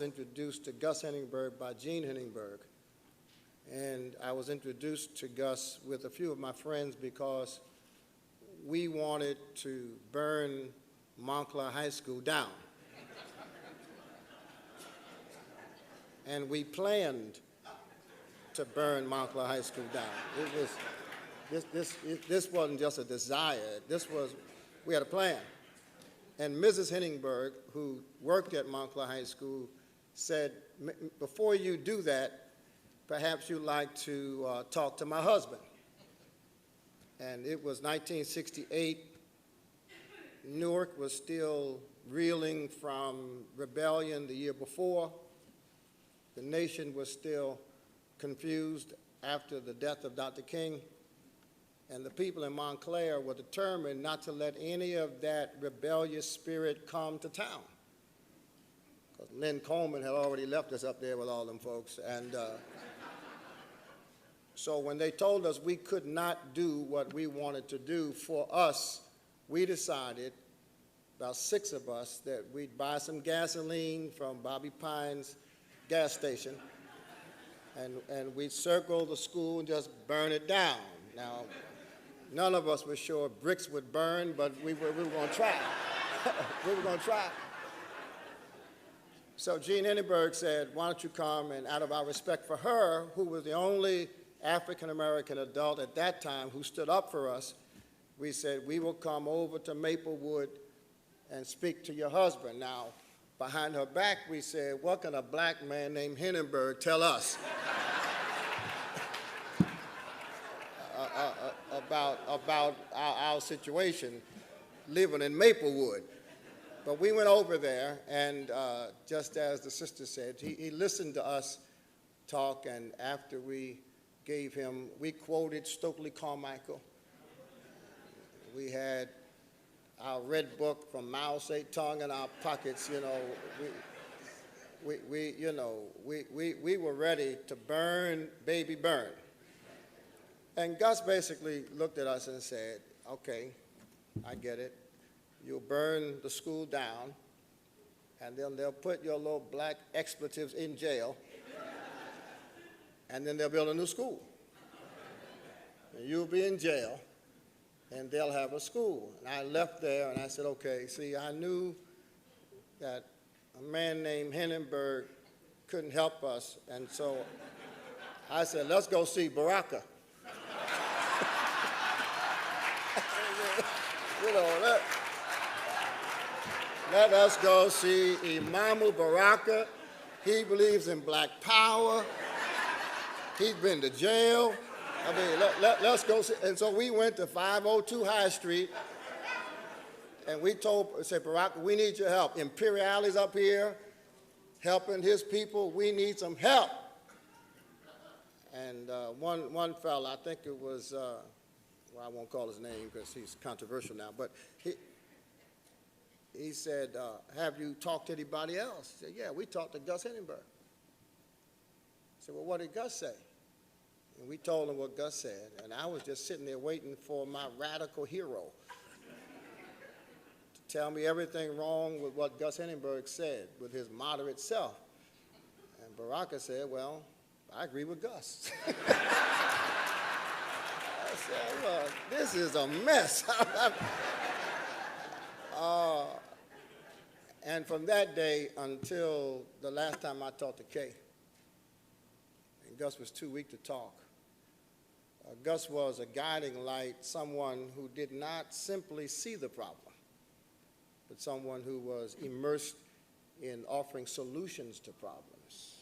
Introduced to Gus Henningsberg by Gene Henningsberg. And I was introduced to Gus with a few of my friends because we wanted to burn Montclair High School down. And we planned to burn Montclair High School down. This wasn't just a desire. We had a plan. And Mrs. Henningsberg, who worked at Montclair High School, said, before you do that, perhaps you'd like to talk to my husband. And it was 1968. Newark was still reeling from rebellion the year before. The nation was still confused after the death of Dr. King. And the people in Montclair were determined not to let any of that rebellious spirit come to town. Because Lynn Coleman had already left us up there with all them folks. And so when they told us we could not do what we wanted to do for us, we decided, about 6 of us, that we'd buy some gasoline from Bobby Pine's gas station, and we'd circle the school and just burn it down. Now, none of us were sure bricks would burn, but we were going to try. We were going to try. So Gene Henningsberg said, why don't you come, and out of our respect for her, who was the only African-American adult at that time who stood up for us, we said, we will come over to Maplewood and speak to your husband. Now, behind her back, we said, what can a black man named Henningsberg tell us about our situation living in Maplewood? But we went over there, and just as the sister said, he listened to us talk, and after we gave him, we quoted Stokely Carmichael. We had our red book from Mao Zedong in our pockets, you know. We were ready to burn, baby, burn. And Gus basically looked at us and said, okay, I get it. You'll burn the school down, and then they'll put your little black expletives in jail, and then they'll build a new school. And you'll be in jail, and they'll have a school. And I left there, and I said, okay, see, I knew that a man named Henningsberg couldn't help us, and so I said, let's go see Baraka. You know, let us go see Imamu Baraka. He believes in black power. He's been to jail. I mean, let's go see. And so we went to 502 High Street, and we said, Baraka, we need your help. Imperiali's up here helping his people. We need some help. And one fella, I think it was, well, I won't call his name because he's controversial now, but he said, have you talked to anybody else? He said, yeah, we talked to Gus Henningsberg. I said, well, what did Gus say? And we told him what Gus said, and I was just sitting there waiting for my radical hero to tell me everything wrong with what Gus Henningsberg said with his moderate self. And Baraka said, well, I agree with Gus. I said, well, this is a mess. And from that day until the last time I talked to Kay, and Gus was too weak to talk, Gus was a guiding light, someone who did not simply see the problem, but someone who was immersed in offering solutions to problems.